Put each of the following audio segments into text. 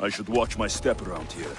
I should watch my step around here.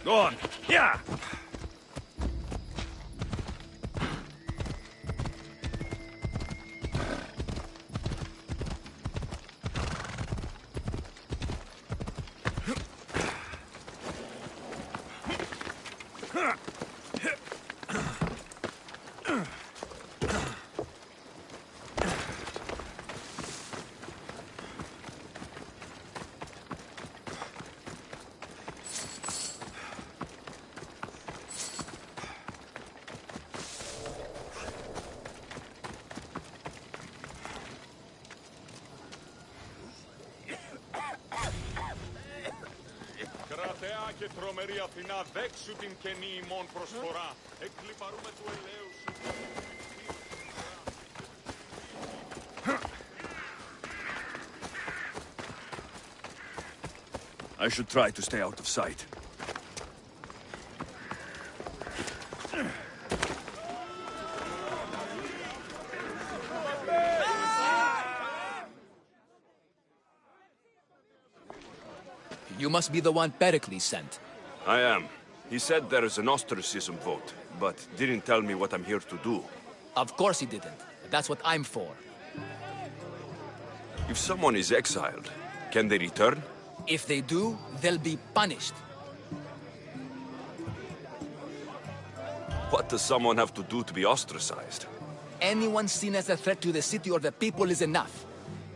Go on. Yeah! Κρατεά και τρομερή Αθηνά, δέξου την καινή ημών προσφορά. Εκλυπαρούμε του ελαίου σου. I should try to stay out of sight. You must be the one Pericles sent. I am. He said there is an ostracism vote, but didn't tell me what I'm here to do. Of course he didn't. That's what I'm for. If someone is exiled, can they return? If they do, they'll be punished. What does someone have to do to be ostracized? Anyone seen as a threat to the city or the people is enough.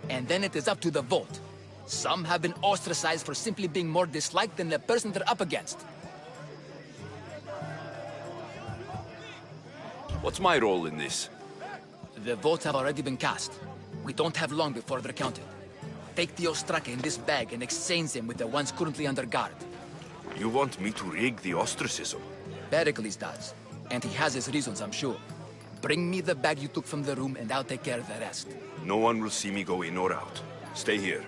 And then it is up to the vote. Some have been ostracized for simply being more disliked than the person they're up against. What's my role in this? The votes have already been cast. We don't have long before they're counted. Take the ostraka in this bag and exchange them with the ones currently under guard. You want me to rig the ostracism? Pericles does. And he has his reasons, I'm sure. Bring me the bag you took from the room and I'll take care of the rest. No one will see me go in or out. Stay here.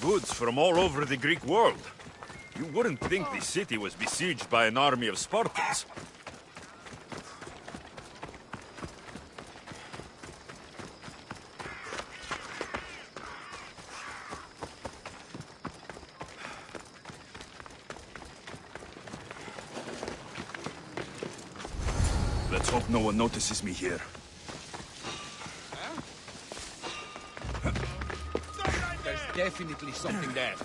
Goods from all over the Greek world. You wouldn't think the city was besieged by an army of Spartans. Let's hope no one notices me here. There's definitely something there.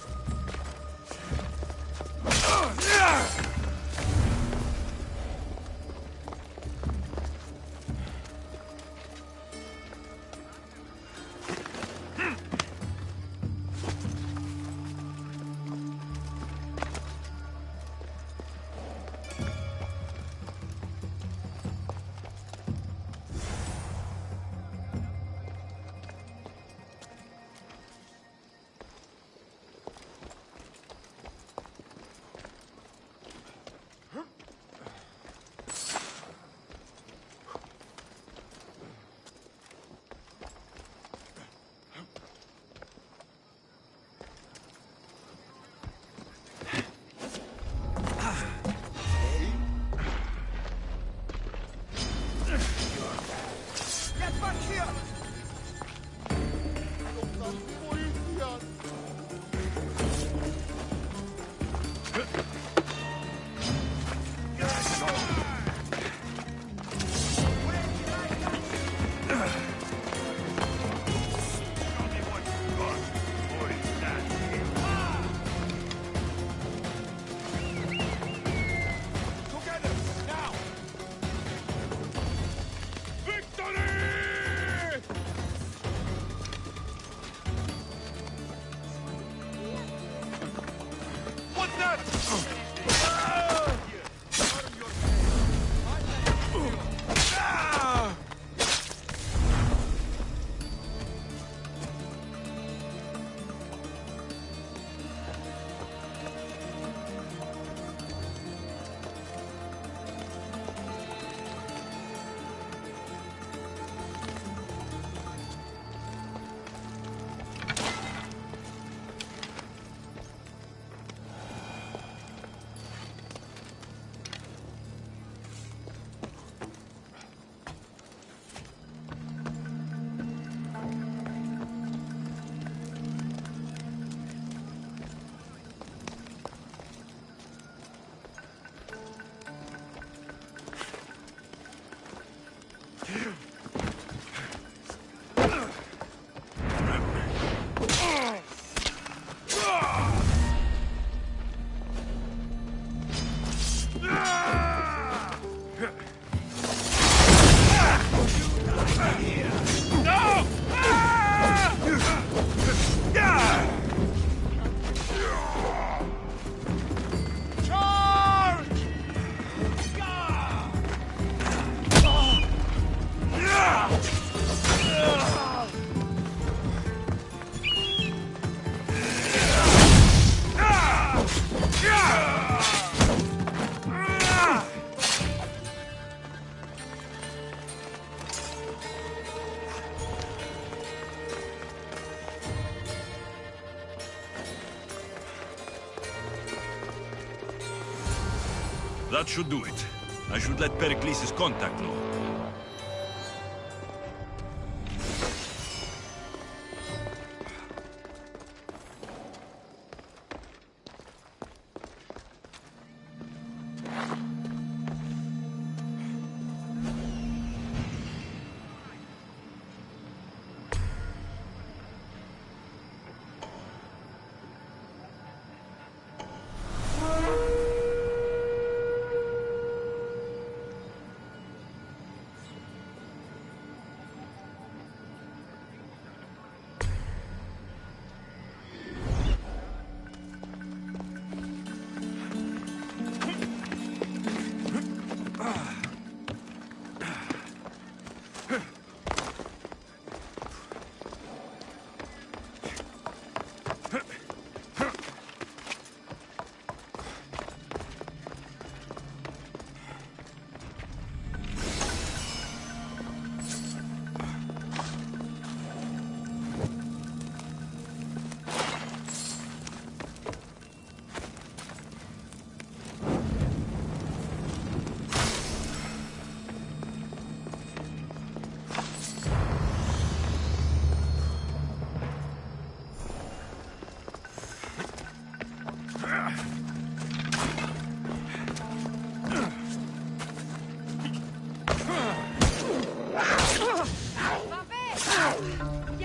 That should do it. I should let Pericles' contact know.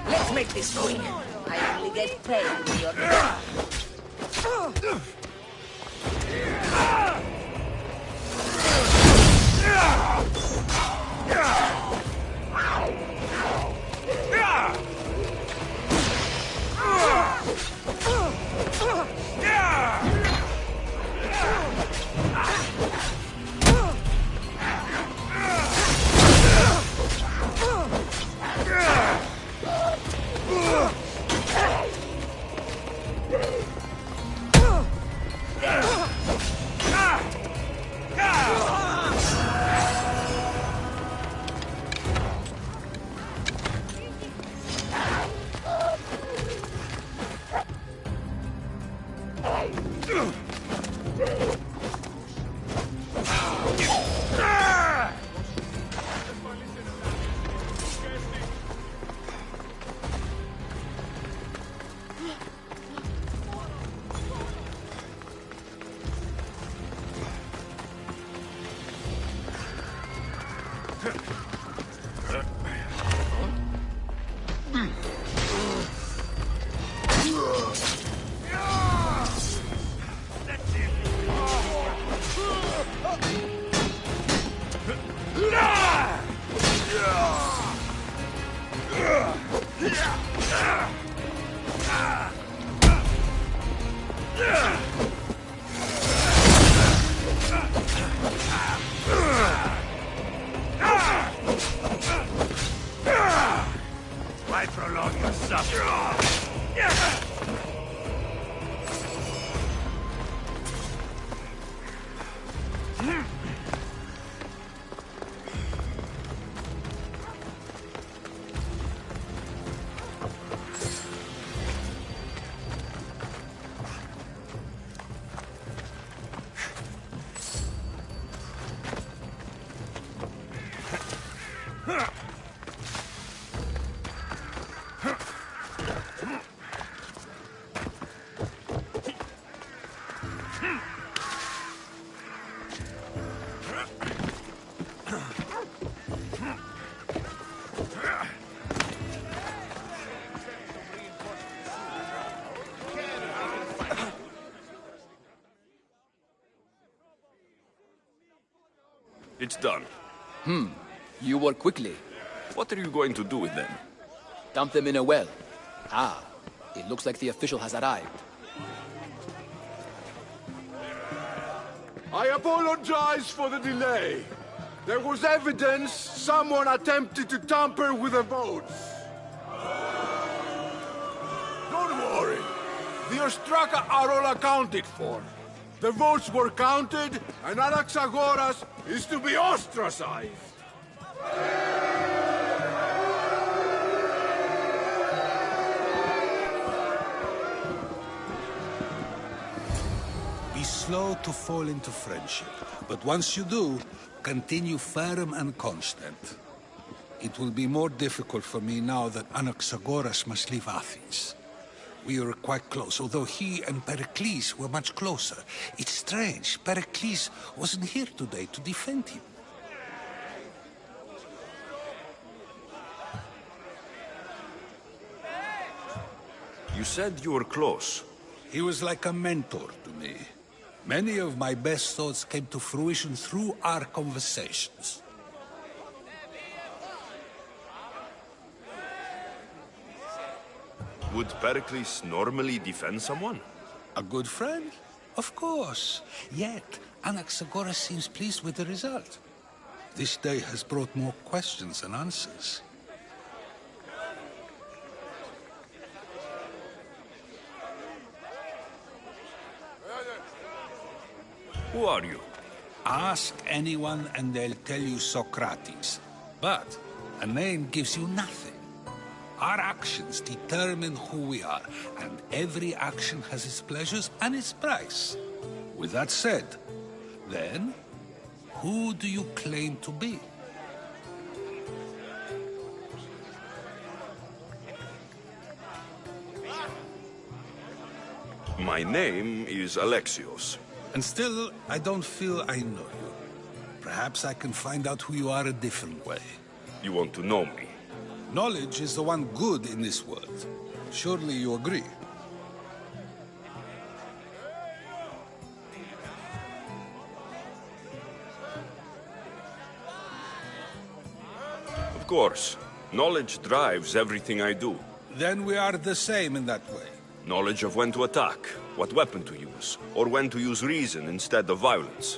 Let's make this quick. I only get paid when you're done. It's done. You work quickly. What are you going to do with them? Dump them in a well. Ah, it looks like the official has arrived. I apologize for the delay. There was evidence someone attempted to tamper with the votes. Don't worry. The Ostraka are all accounted for. The votes were counted, and Anaxagoras is to be ostracized. Be slow to fall into friendship, but once you do, continue firm and constant. It will be more difficult for me now that Anaxagoras must leave Athens. We were quite close, although he and Pericles were much closer. It's strange, Pericles wasn't here today to defend him. You said you were close. He was like a mentor to me. Many of my best thoughts came to fruition through our conversations. Would Pericles normally defend someone? A good friend? Of course. Yet, Anaxagoras seems pleased with the result. This day has brought more questions than answers. Who are you? Ask anyone and they'll tell you Socrates. But a name gives you nothing. Our actions determine who we are, and every action has its pleasures and its price. With that said, then, who do you claim to be? My name is Alexios. And still, I don't feel I know you. Perhaps I can find out who you are a different way. You want to know me? Knowledge is the one good in this world. Surely you agree? Of course. Knowledge drives everything I do. Then we are the same in that way. Knowledge of when to attack, what weapon to use, or when to use reason instead of violence.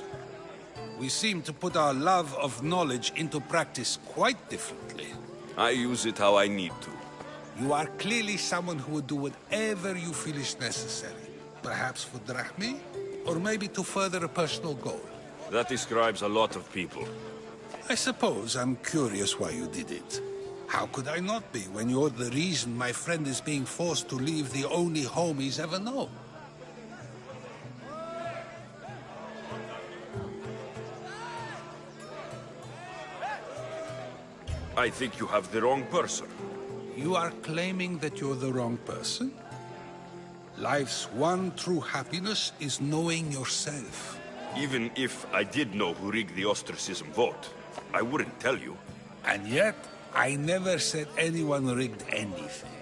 We seem to put our love of knowledge into practice quite differently. I use it how I need to. You are clearly someone who would do whatever you feel is necessary. Perhaps for drachmae, or maybe to further a personal goal. That describes a lot of people. I suppose I'm curious why you did it. How could I not be when you're the reason my friend is being forced to leave the only home he's ever known? I think you have the wrong person. You are claiming that you're the wrong person? Life's one true happiness is knowing yourself. Even if I did know who rigged the ostracism vote, I wouldn't tell you. And yet, I never said anyone rigged anything.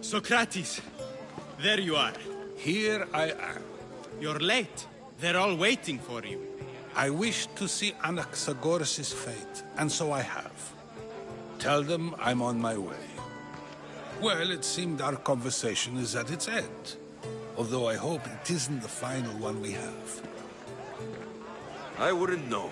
Socrates! There you are. Here I am. You're late. They're all waiting for you. I wish to see Anaxagoras' fate, and so I have. Tell them I'm on my way. Well, it seemed our conversation is at its end. Although I hope it isn't the final one we have. I wouldn't know.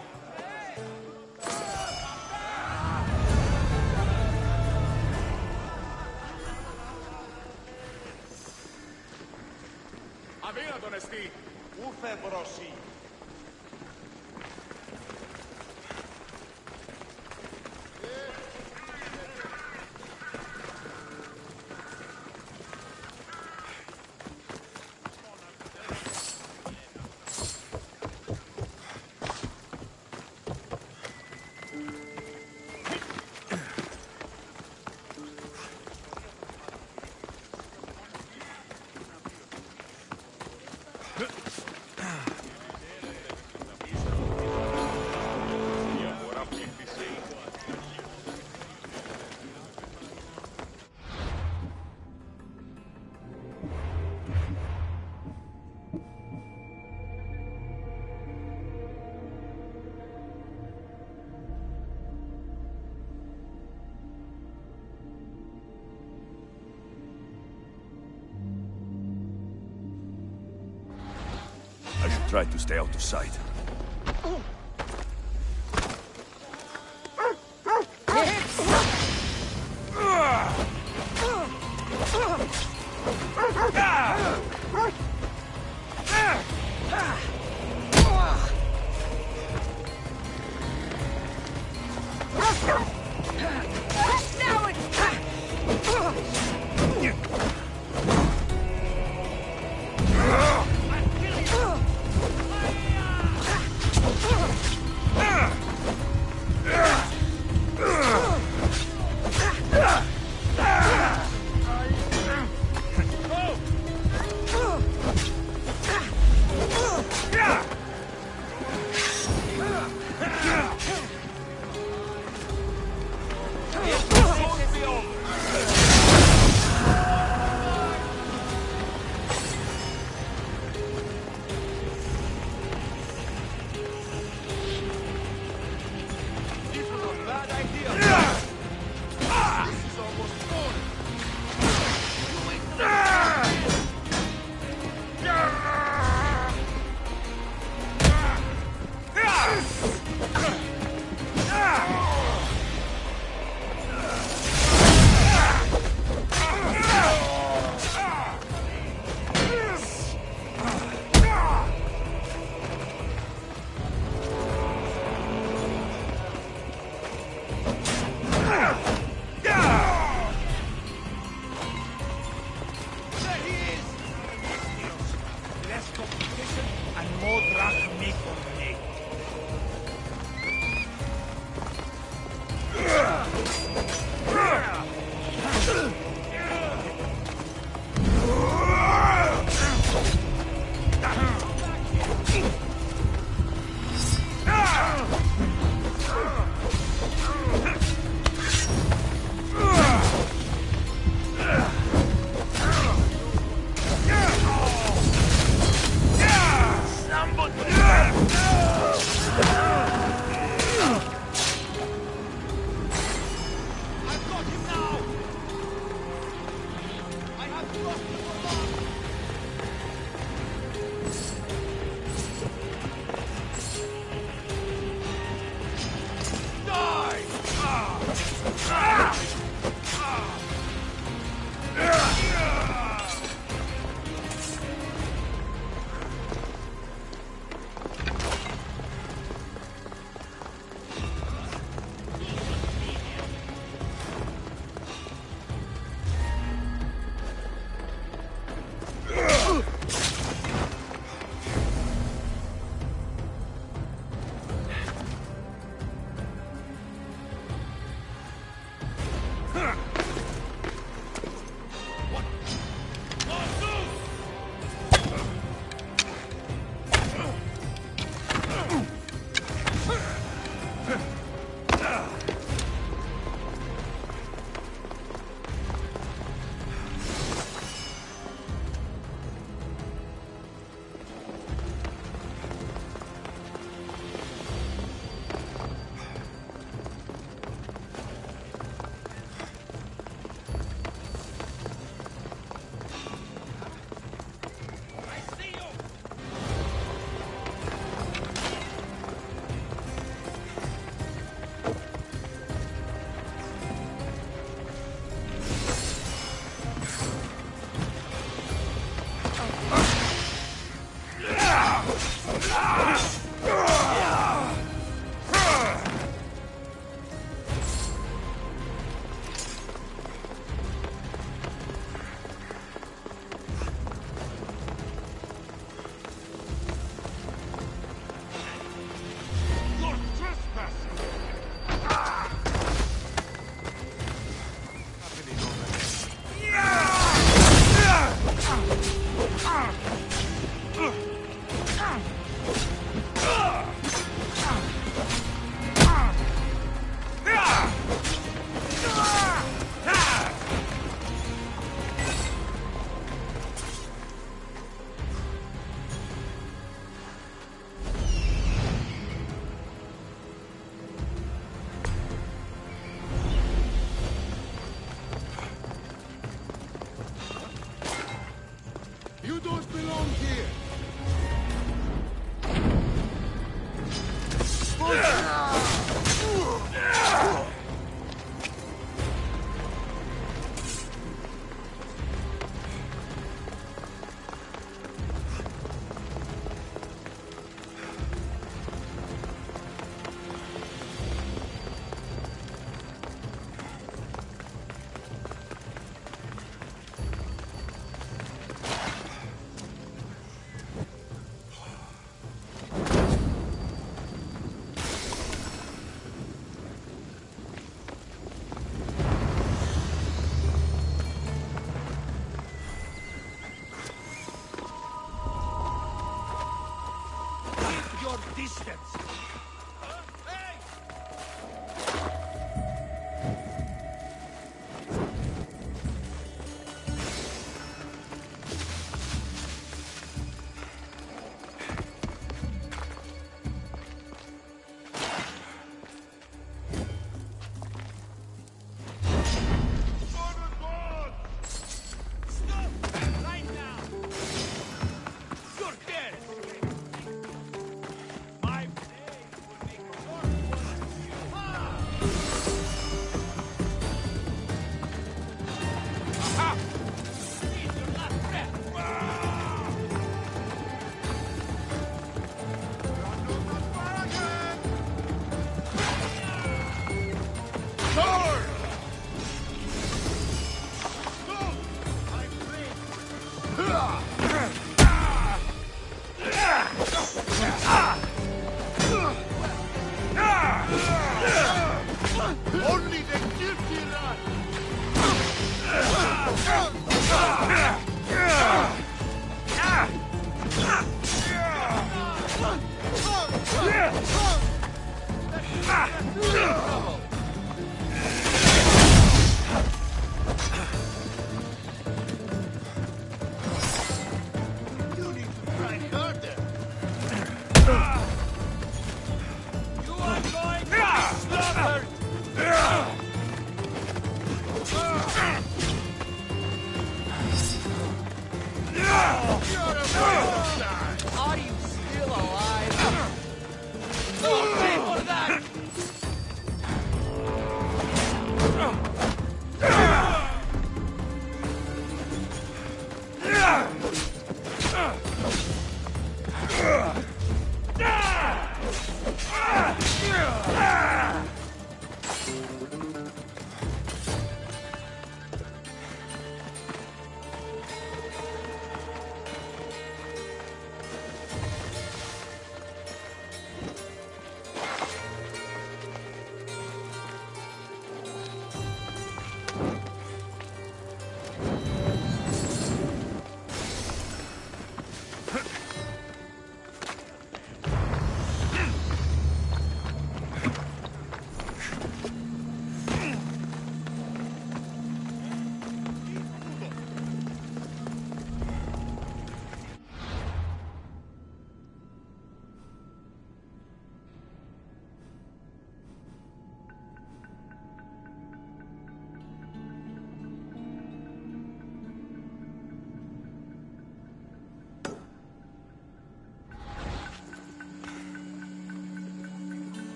Αδύνατον εστί, ούθε μπροσί. Try to stay out of sight.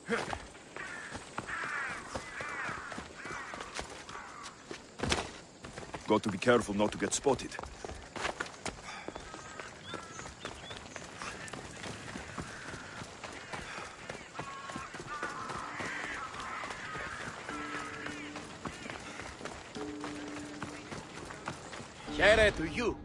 Got to be careful not to get spotted. Here to you.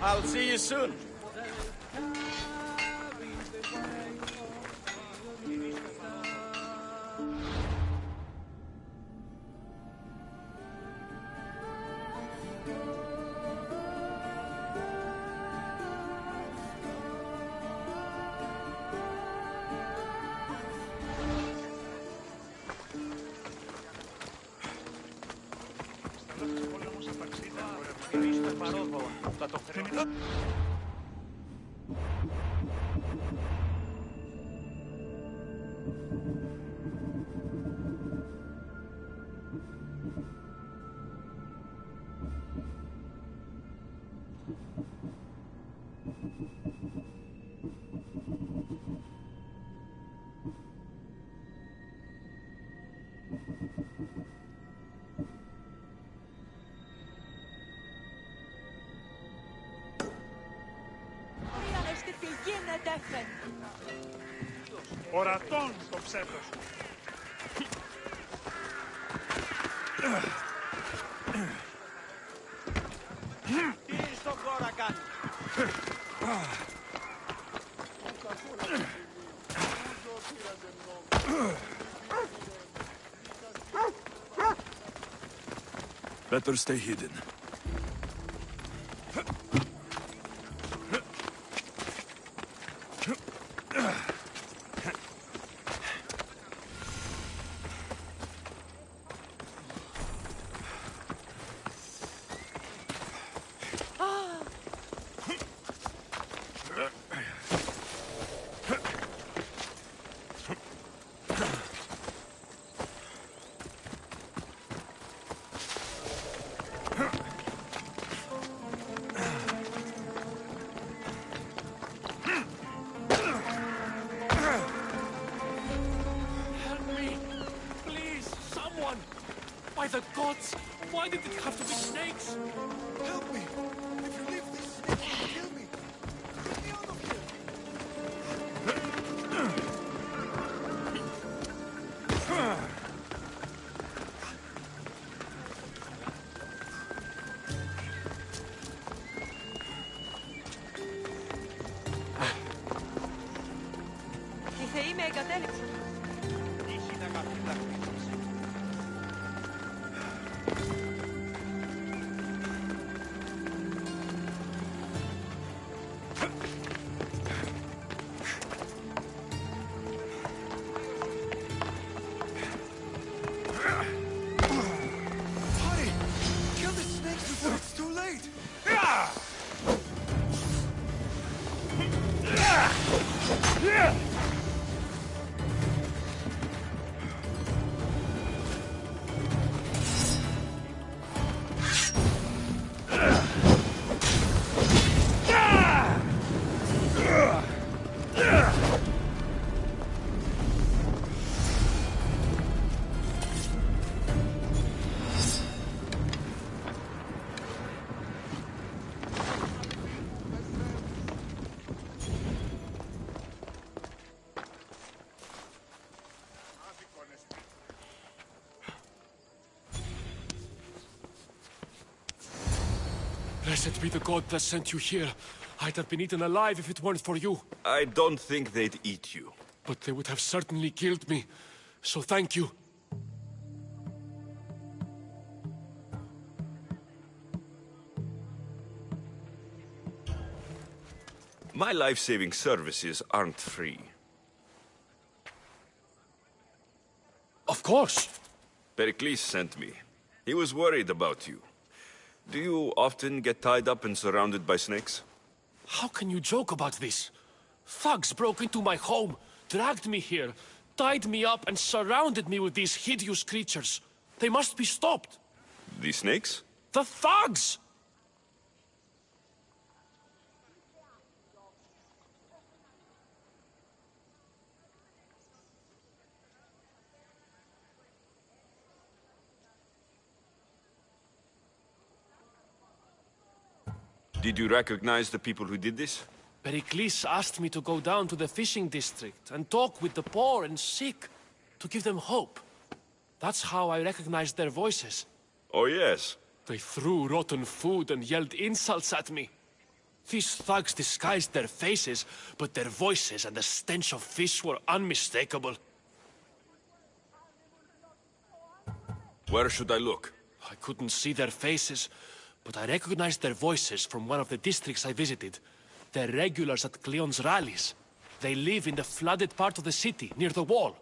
I'll see you soon. Ορατών το ψεύδος. Τι στον χώρα κάνει. Better stay hidden. By the gods! Why did it have to be snakes? Help me! If you leave this snake, it will kill me! Get me out of here! Οι θεοί με εγκατέλειψαν. Τύχη να καθυλακτήσεις. Hurry! Kill the snakes before it's too late! Blessed be the god that sent you here. I'd have been eaten alive if it weren't for you. I don't think they'd eat you. But they would have certainly killed me. So thank you. My life-saving services aren't free. Of course. Pericles sent me. He was worried about you. Do you often get tied up and surrounded by snakes? How can you joke about this? Thugs broke into my home, dragged me here, tied me up and surrounded me with these hideous creatures. They must be stopped. The snakes? The thugs! Did you recognize the people who did this? Pericles asked me to go down to the fishing district and talk with the poor and sick, to give them hope. That's how I recognized their voices. Oh, yes. They threw rotten food and yelled insults at me. These thugs disguised their faces, but their voices and the stench of fish were unmistakable. Where should I look? I couldn't see their faces, but I recognized their voices from one of the districts I visited. They're regulars at Cleon's rallies. They live in the flooded part of the city, near the wall.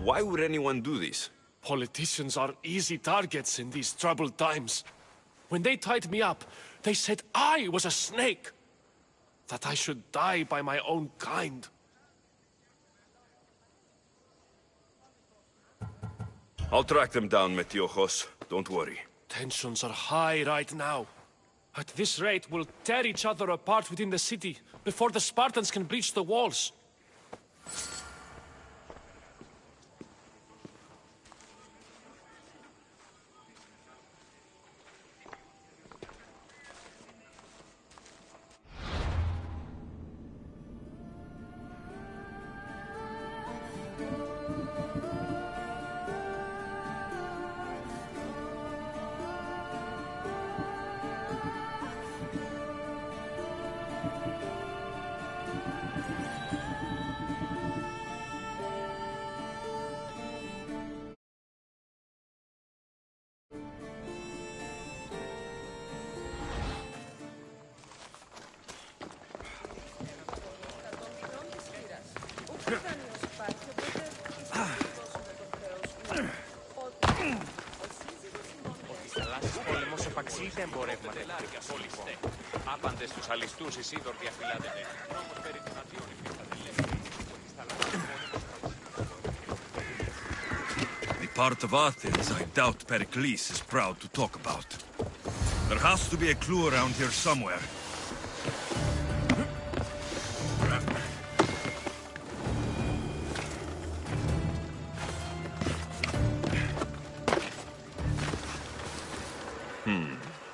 Why would anyone do this? Politicians are easy targets in these troubled times. When they tied me up, they said I was a snake. That I should die by my own kind. I'll track them down, Metiojos. Don't worry. Tensions are high right now. At this rate, we'll tear each other apart within the city before the Spartans can breach the walls. Είτε εμπορεύματα λοιπόν. Άπαντες τους αλιστούς Ισίδωρ διαφυλάτεται. Νόμος περί των αδειών υφίσταται λέει. The part of Athens I doubt Pericles is proud to talk about. There has to be a clue around here somewhere.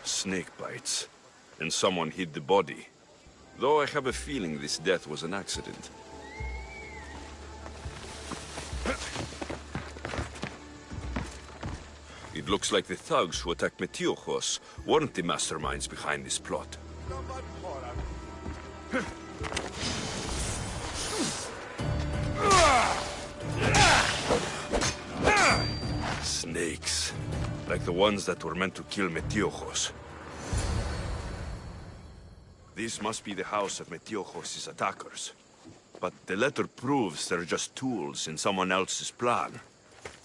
Snake bites. And someone hid the body. Though I have a feeling this death was an accident. It looks like the thugs who attacked Metiojos weren't the masterminds behind this plot. Snakes. Like the ones that were meant to kill Metiojos. This must be the house of Metiojos' attackers. But the letter proves they're just tools in someone else's plan.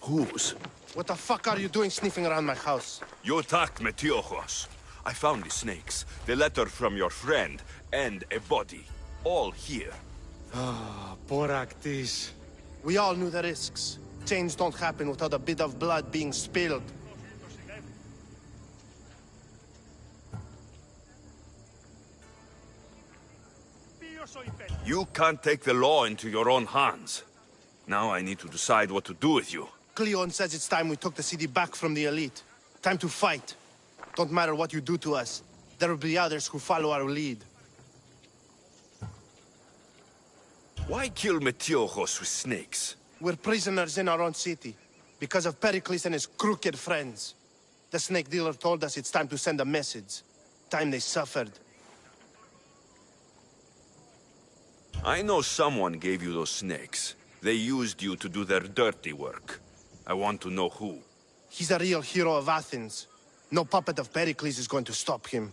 Whose? What the fuck are you doing sniffing around my house? You attacked Metiojos. I found the snakes, the letter from your friend, and a body. All here. Boraktis. We all knew the risks. Change don't happen without a bit of blood being spilled. You can't take the law into your own hands. Now I need to decide what to do with you. Cleon says it's time we took the city back from the elite. Time to fight. Don't matter what you do to us. There will be others who follow our lead. Why kill Metiojos with snakes? We're prisoners in our own city. Because of Pericles and his crooked friends. The snake dealer told us it's time to send a message. Time they suffered. I know someone gave you those snakes. They used you to do their dirty work. I want to know who. He's a real hero of Athens. No puppet of Pericles is going to stop him.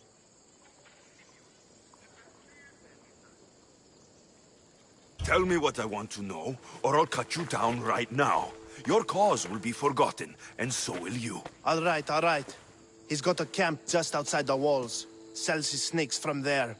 Tell me what I want to know, or I'll cut you down right now. Your cause will be forgotten, and so will you. All right. He's got a camp just outside the walls. Sells his snakes from there.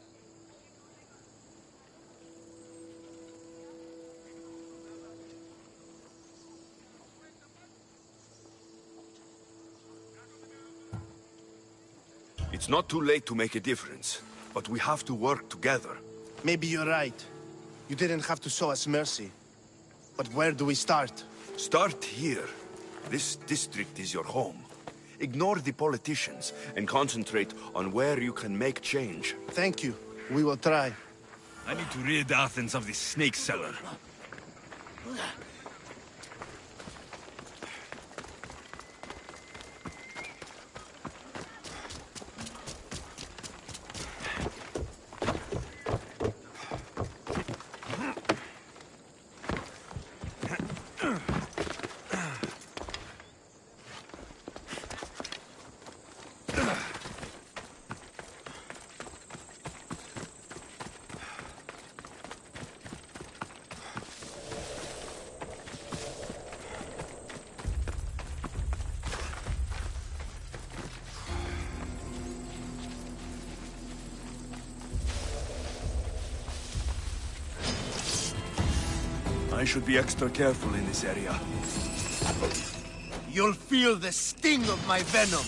It's not too late to make a difference, but we have to work together. Maybe you're right. You didn't have to show us mercy. But where do we start? Start here. This district is your home. Ignore the politicians and concentrate on where you can make change. Thank you. We will try. I need to rid Athens of this snake seller. I should be extra careful in this area. You'll feel the sting of my venom.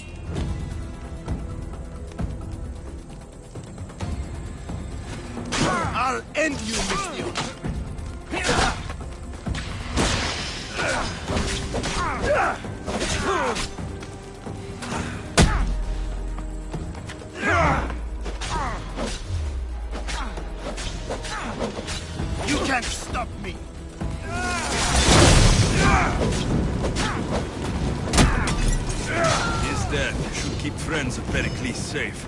I'll end you, Misthios. You can't stop me. His death should keep friends of Pericles safe.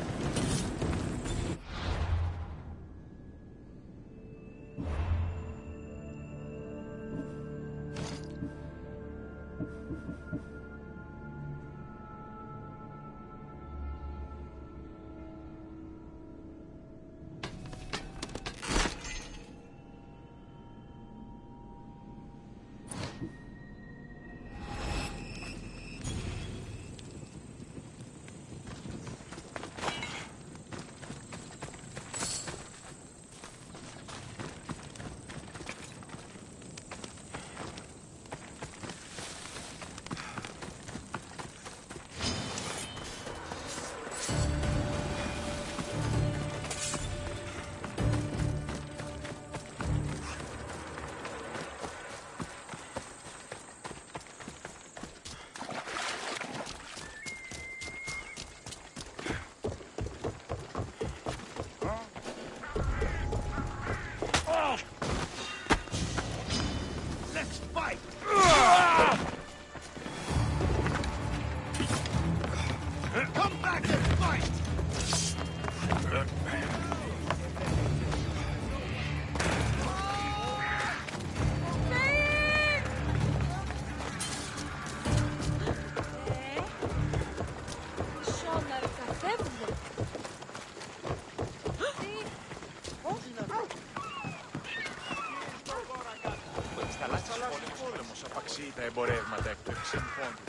Τα εμπορεύματα εκ του εξημφόντου.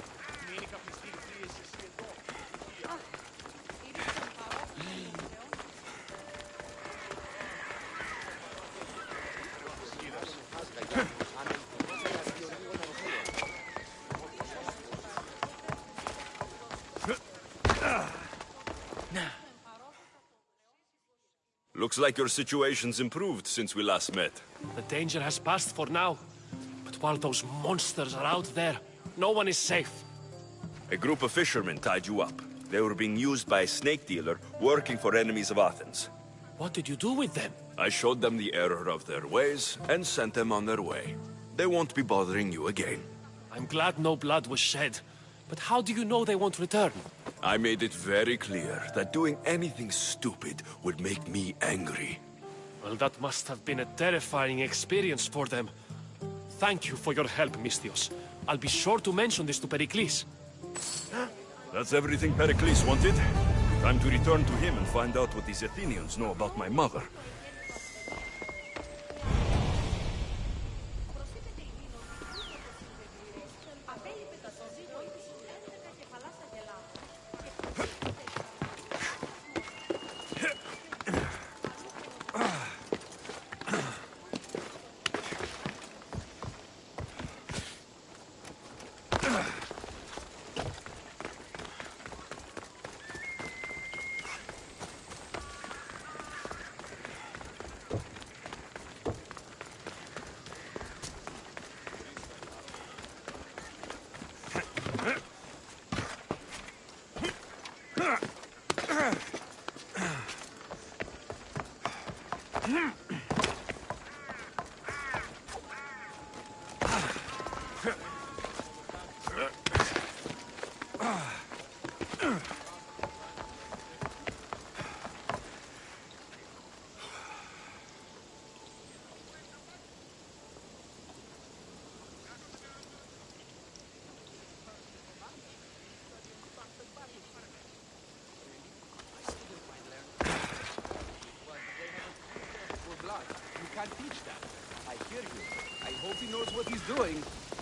Looks like your situation's improved since we last met. The danger has passed for now. But while those monsters are out there, no one is safe. A group of fishermen tied you up. They were being used by a snake dealer working for enemies of Athens. What did you do with them? I showed them the error of their ways and sent them on their way. They won't be bothering you again. I'm glad no blood was shed. But how do you know they won't return? I made it very clear that doing anything stupid would make me angry. Well, that must have been a terrifying experience for them. Thank you for your help, Misthios. I'll be sure to mention this to Pericles. That's everything Pericles wanted. Time to return to him and find out what these Athenians know about my mother.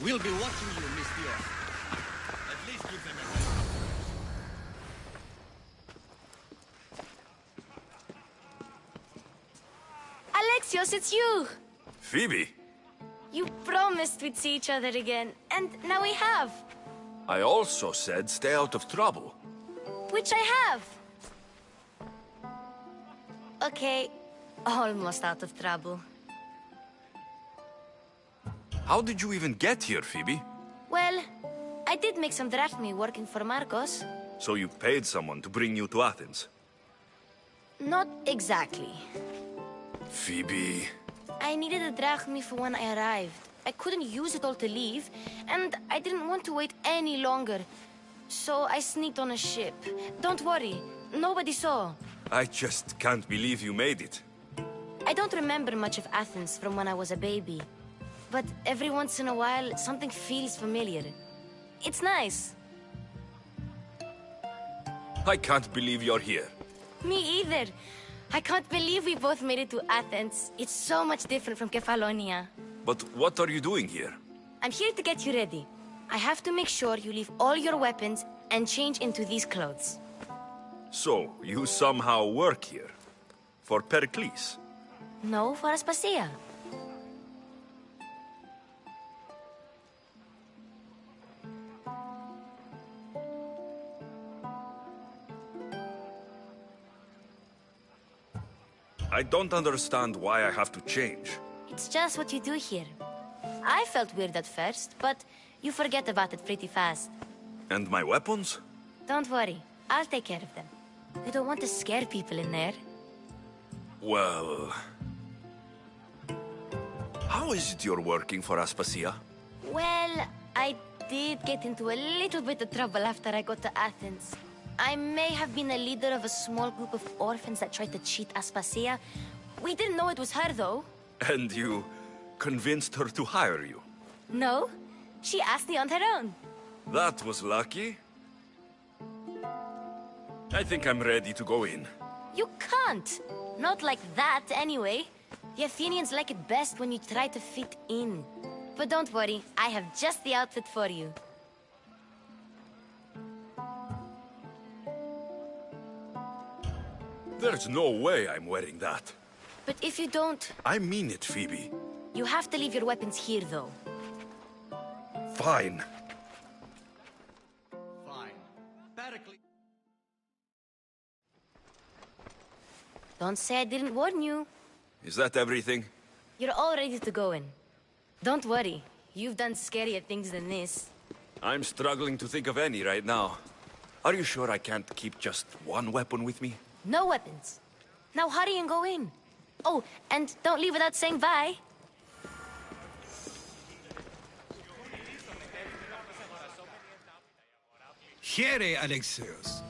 We'll be watching you, Misthios. At least give them a Alexios, it's you! Phoebe! You promised we'd see each other again, and now we have. I also said stay out of trouble. Which I have. Okay, almost out of trouble. How did you even get here, Phoebe? Well, I did make some drachmi working for Marcos. So you paid someone to bring you to Athens? Not exactly. Phoebe... I needed a drachmi for when I arrived. I couldn't use it all to leave, and I didn't want to wait any longer. So I sneaked on a ship. Don't worry, nobody saw. I just can't believe you made it. I don't remember much of Athens from when I was a baby. But every once in a while, something feels familiar. It's nice. I can't believe you're here. Me either. I can't believe we both made it to Athens. It's so much different from Kefalonia. But what are you doing here? I'm here to get you ready. I have to make sure you leave all your weapons and change into these clothes. So, you somehow work here? For Pericles? No, for Aspasia. I don't understand why I have to change. It's just what you do here. I felt weird at first, but you forget about it pretty fast. And my weapons? Don't worry, I'll take care of them. You don't want to scare people in there. Well... How is it you're working for Aspasia? Well, I did get into a little bit of trouble after I got to Athens. I may have been a leader of a small group of orphans that tried to cheat Aspasia. We didn't know it was her, though. And you convinced her to hire you? No, she asked me on her own. That was lucky. I think I'm ready to go in. You can't. Not like that, anyway. The Athenians like it best when you try to fit in. But don't worry, I have just the outfit for you. There's no way I'm wearing that. But if you don't... I mean it, Phoebe. You have to leave your weapons here, though. Fine. Fine. Pericles. Don't say I didn't warn you. Is that everything? You're all ready to go in. Don't worry. You've done scarier things than this. I'm struggling to think of any right now. Are you sure I can't keep just one weapon with me? No weapons. Now hurry and go in. Oh, and don't leave without saying bye. Here, Alexios.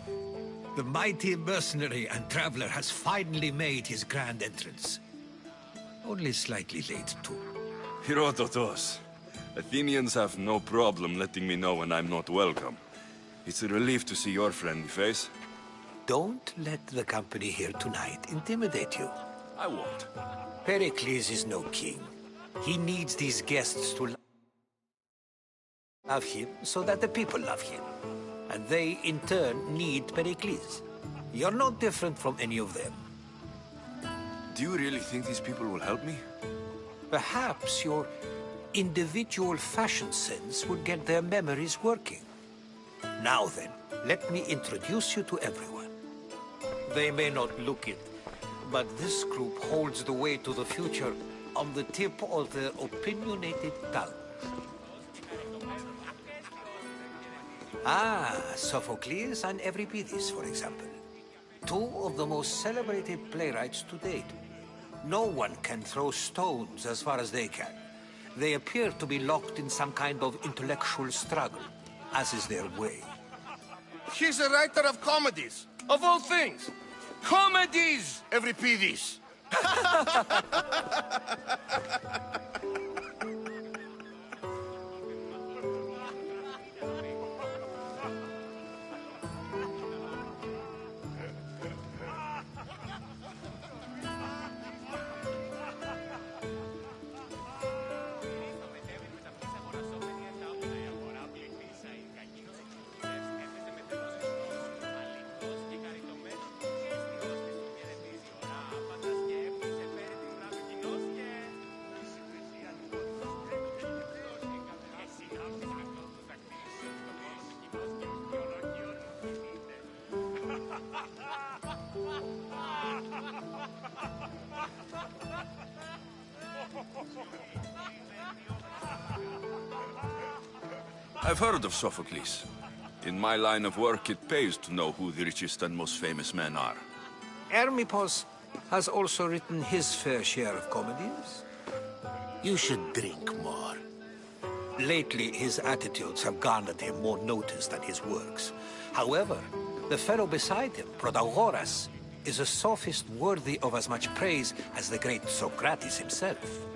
The mighty mercenary and traveler has finally made his grand entrance. Only slightly late, too. Herodotos. Athenians have no problem letting me know when I'm not welcome. It's a relief to see your friendly face. Don't let the company here tonight intimidate you. I won't. Pericles is no king. He needs these guests to love him so that the people love him. And they, in turn, need Pericles. You're no different from any of them. Do you really think these people will help me? Perhaps your individual fashion sense would get their memories working. Now then, let me introduce you to everyone. They may not look it, but this group holds the way to the future on the tip of their opinionated tongues. Ah, Sophocles and Euripides, for example. Two of the most celebrated playwrights to date. No one can throw stones as far as they can. They appear to be locked in some kind of intellectual struggle, as is their way. He's a writer of comedies, of all things. Comedies! Euripides. I've heard of Sophocles. In my line of work, it pays to know who the richest and most famous men are. Hermippos has also written his fair share of comedies. You should drink more. Lately, his attitudes have garnered him more notice than his works. However, the fellow beside him, Protagoras, is a sophist worthy of as much praise as the great Socrates himself.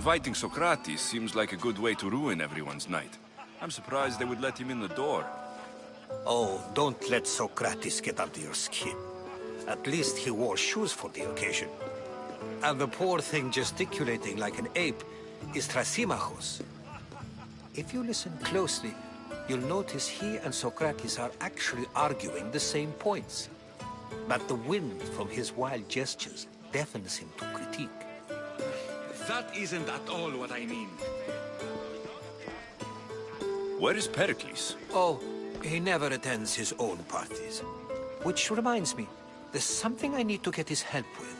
Inviting Socrates seems like a good way to ruin everyone's night. I'm surprised they would let him in the door. Oh, don't let Socrates get under your skin. At least he wore shoes for the occasion. And the poor thing gesticulating like an ape is Thrasymachos. If you listen closely, you'll notice he and Socrates are actually arguing the same points. But the wind from his wild gestures deafens him to critique. That isn't at all what I mean. Where is Pericles? Oh, he never attends his own parties. Which reminds me, there's something I need to get his help with.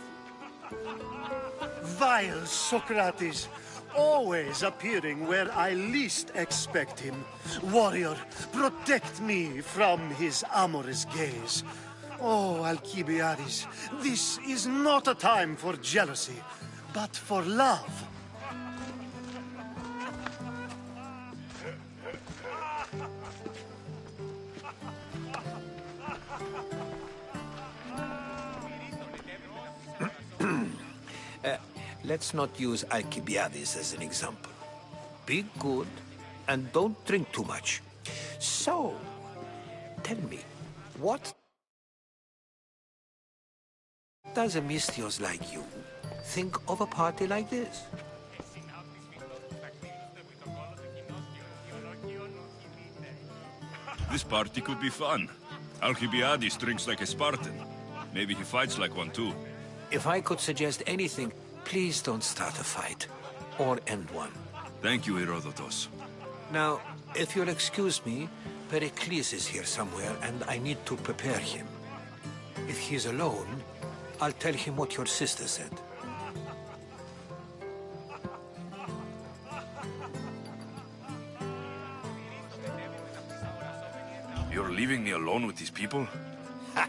Vile Socrates, always appearing where I least expect him. Warrior, protect me from his amorous gaze. Oh, Alcibiades, this is not a time for jealousy, but for love. Let's not use Alcibiades as an example. Be good, and don't drink too much. So, tell me, what does a Mystios like you think of a party like this? This party could be fun. Alcibiades drinks like a Spartan. Maybe he fights like one too. If I could suggest anything, please don't start a fight, or end one. Thank you, Herodotus. Now, if you'll excuse me, Pericles is here somewhere, and I need to prepare him. If he's alone, I'll tell him what your sister said. You're leaving me alone with these people? Ha!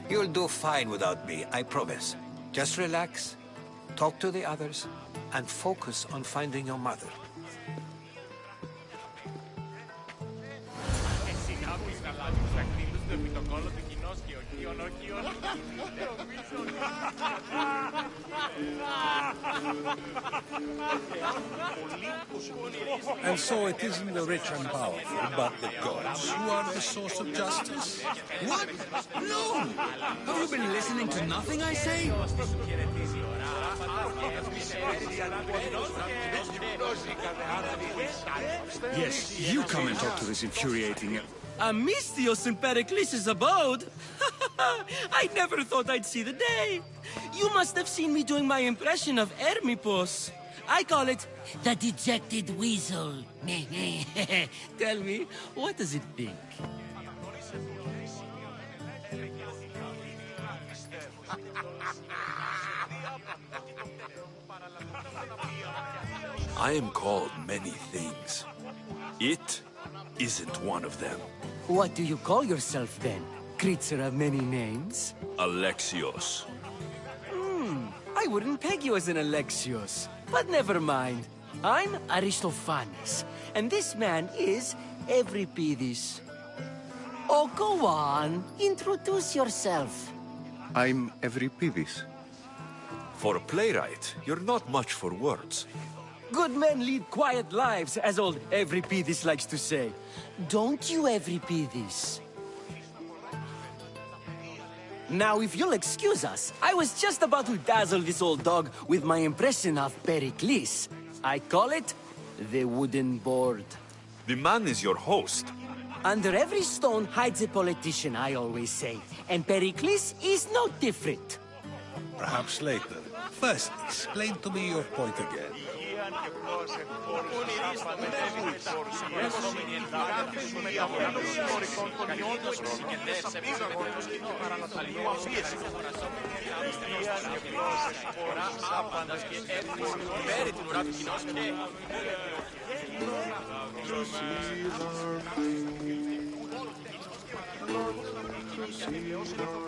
You'll do fine without me, I promise. Just relax, talk to the others, and focus on finding your mother. And so it isn't the rich and powerful, but the gods who are the source of justice? What? No! Have you been listening to nothing I say? Yes, you come and talk to this infuriating... Mystios in Pericles' abode? I never thought I'd see the day. You must have seen me doing my impression of Hermippos. I call it the dejected weasel. Tell me, what does it think? I am called many things. It isn't one of them. What do you call yourself then? Creature of many names? Alexios. I wouldn't peg you as an Alexios. But never mind. I'm Aristophanes, and this man is Euripides. Oh, go on. Introduce yourself. I'm Euripides. For a playwright, you're not much for words. Good men lead quiet lives, as old Euripides likes to say. Don't you, Euripides? Now, if you'll excuse us, I was just about to dazzle this old dog with my impression of Pericles. I call it the wooden board. The man is your host. Under every stone hides a politician, I always say. And Pericles is no different. Perhaps later. First, explain to me your point again.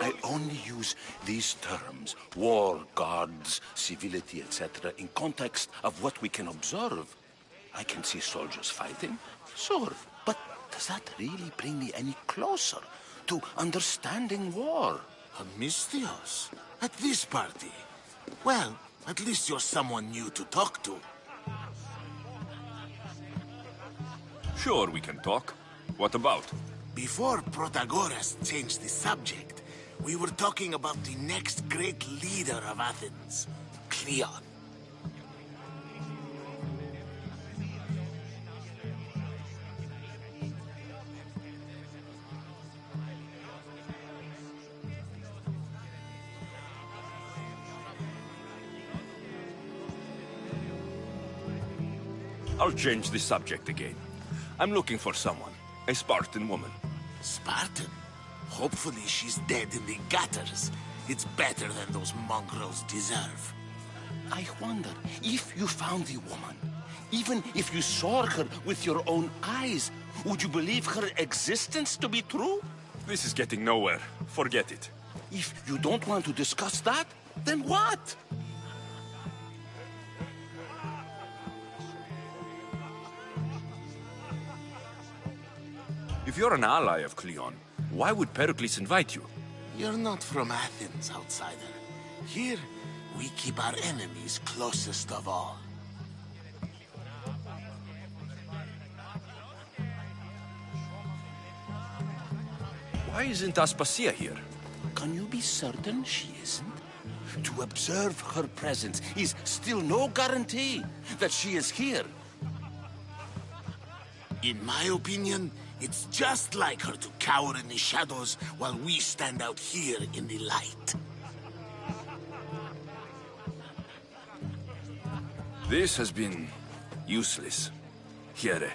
I only use these terms, war, gods, civility, etc., in context of what we can observe. I can see soldiers fighting, sure, but does that really bring me any closer to understanding war? Mystios? At this party? Well, at least you're someone new to talk to. Sure, we can talk. What about? Before Protagoras changed the subject, we were talking about the next great leader of Athens, Cleon. I'll change the subject again. I'm looking for someone. A Spartan woman. Spartan? Hopefully she's dead in the gutters. It's better than those mongrels deserve. I wonder if you found the woman, even if you saw her with your own eyes, would you believe her existence to be true? This is getting nowhere. Forget it. If you don't want to discuss that, then what? If you're an ally of Cleon, why would Pericles invite you? You're not from Athens, outsider. Here, we keep our enemies closest of all. Why isn't Aspasia here? Can you be certain she isn't? To observe her presence is still no guarantee that she is here. In my opinion, it's just like her to cower in the shadows while we stand out here in the light. This has been useless. Here.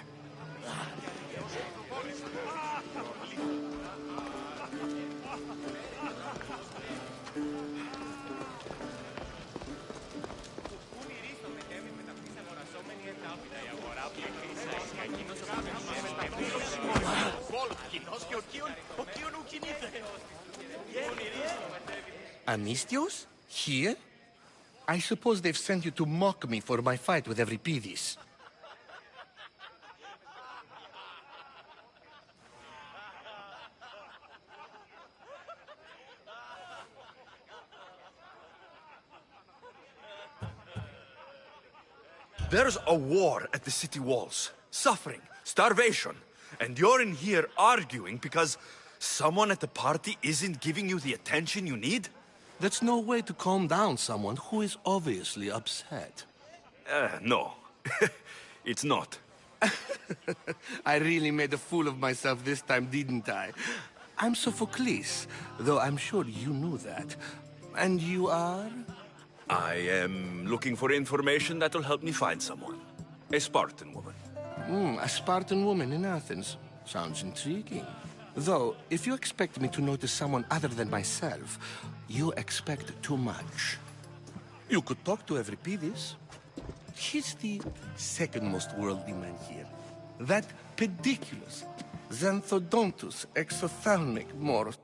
Amistios? Here? I suppose they've sent you to mock me for my fight with Euripides. There's a war at the city walls. Suffering, starvation. And you're in here arguing because someone at the party isn't giving you the attention you need? That's no way to calm down someone who is obviously upset. No. It's not. I really made a fool of myself this time, didn't I? I'm Sophocles, though I'm sure you knew that. And you are? I am looking for information that'll help me find someone. A Spartan woman. A Spartan woman in Athens. Sounds intriguing. Though, if you expect me to notice someone other than myself, you expect too much. You could talk to Euripides. He's the second most worldly man here. That pediculous, xanthodontus exophthalmic morse.